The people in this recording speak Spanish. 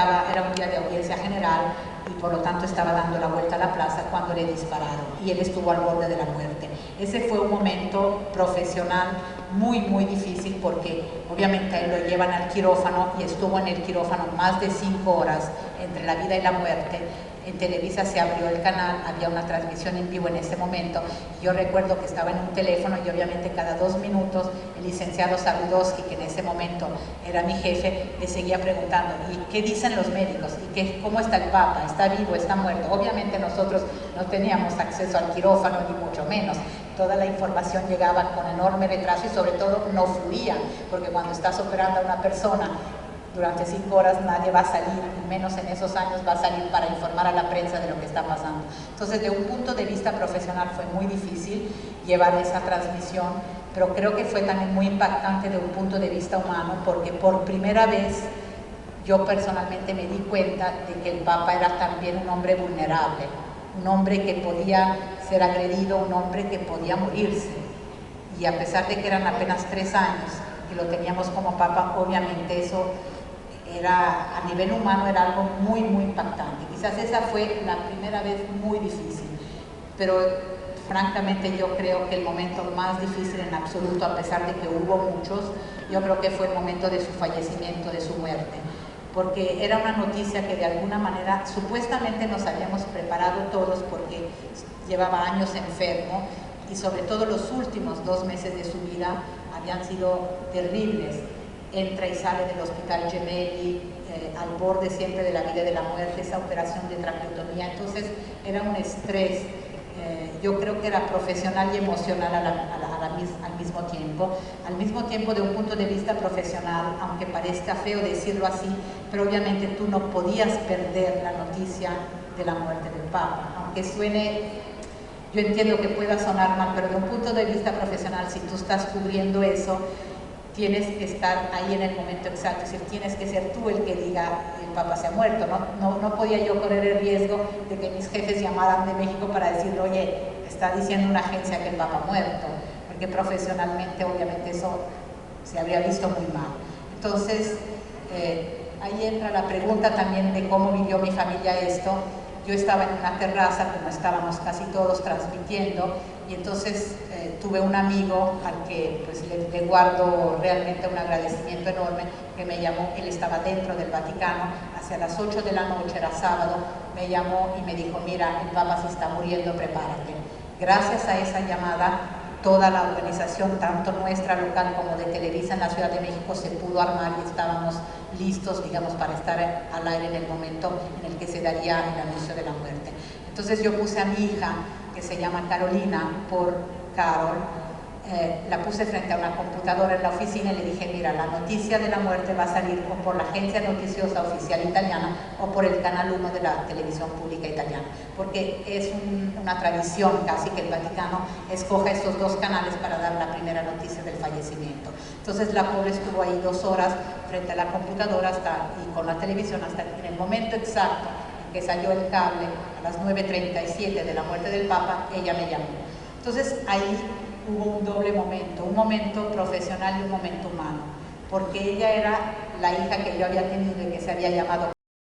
era un día de audiencia general y por lo tanto estaba dando la vuelta a la plaza cuando le dispararon y él estuvo al borde de la muerte. Ese fue un momento profesional muy difícil porque obviamente a él lo llevan al quirófano y estuvo en el quirófano más de 5 horas entre la vida y la muerte. En Televisa se abrió el canal, había una transmisión en vivo en ese momento. Yo recuerdo que estaba en un teléfono y obviamente cada 2 minutos el licenciado Sabudowski, que en ese momento era mi jefe, le seguía preguntando, ¿y qué dicen los médicos? ¿Y cómo está el Papa? ¿Está vivo? ¿Está muerto? Obviamente nosotros no teníamos acceso al quirófano, ni mucho menos. Toda la información llegaba con enorme retraso y sobre todo no fluía, porque cuando estás operando a una persona durante 5 horas nadie va a salir, y menos en esos años va a salir para informar a la prensa de lo que está pasando. Entonces, de un punto de vista profesional fue muy difícil llevar esa transmisión, pero creo que fue también muy impactante de un punto de vista humano, porque por primera vez yo personalmente me di cuenta de que el Papa era también un hombre vulnerable, un hombre que podía ser agredido, un hombre que podía morirse. Y a pesar de que eran apenas 3 años y lo teníamos como Papa, obviamente eso era, a nivel humano, era algo muy impactante. Quizás esa fue la primera vez muy difícil, pero francamente yo creo que el momento más difícil en absoluto, a pesar de que hubo muchos, yo creo que fue el momento de su fallecimiento, de su muerte, porque era una noticia que de alguna manera supuestamente nos habíamos preparado todos porque llevaba años enfermo y sobre todo los últimos 2 meses de su vida habían sido terribles. Entra y sale del hospital Gemelli, al borde siempre de la vida y de la muerte, esa operación de traqueotomía. Entonces era un estrés, yo creo que era profesional y emocional al mismo tiempo. Al mismo tiempo, de un punto de vista profesional, aunque parezca feo decirlo así, pero obviamente tú no podías perder la noticia de la muerte del Papa. Aunque suene, yo entiendo que pueda sonar mal, pero de un punto de vista profesional, si tú estás cubriendo eso, tienes que estar ahí en el momento exacto, es decir, tienes que ser tú el que diga el Papa se ha muerto. No podía yo correr el riesgo de que mis jefes llamaran de México para decirle, oye, está diciendo una agencia que el Papa ha muerto, porque profesionalmente obviamente eso se habría visto muy mal. Entonces, ahí entra la pregunta también de cómo vivió mi familia esto. Yo estaba en una terraza, como estábamos casi todos transmitiendo, y entonces tuve un amigo al que pues, le guardo realmente un agradecimiento enorme, que me llamó. Él estaba dentro del Vaticano, hacia las 8 de la noche, era sábado, me llamó y me dijo, mira, el Papa se está muriendo, prepárate. Gracias a esa llamada, toda la organización, tanto nuestra local como de Televisa en la Ciudad de México, se pudo armar y estábamos listos, digamos, para estar al aire en el momento en el que se daría el anuncio de la muerte. Entonces yo puse a mi hija, que se llama Carolina, por Carol, la puse frente a una computadora en la oficina y le dije, mira, la noticia de la muerte va a salir o por la agencia noticiosa oficial italiana o por el canal 1 de la televisión pública italiana, porque es una tradición casi que el Vaticano escoja estos 2 canales para dar la primera noticia del fallecimiento. Entonces la pobre estuvo ahí 2 horas frente a la computadora y con la televisión hasta en el momento exacto en que salió el cable a las 9:37 de la muerte del Papa, ella me llamó. Entonces ahí hubo un doble momento, un momento profesional y un momento humano, porque ella era la hija que yo había tenido y que se había llamado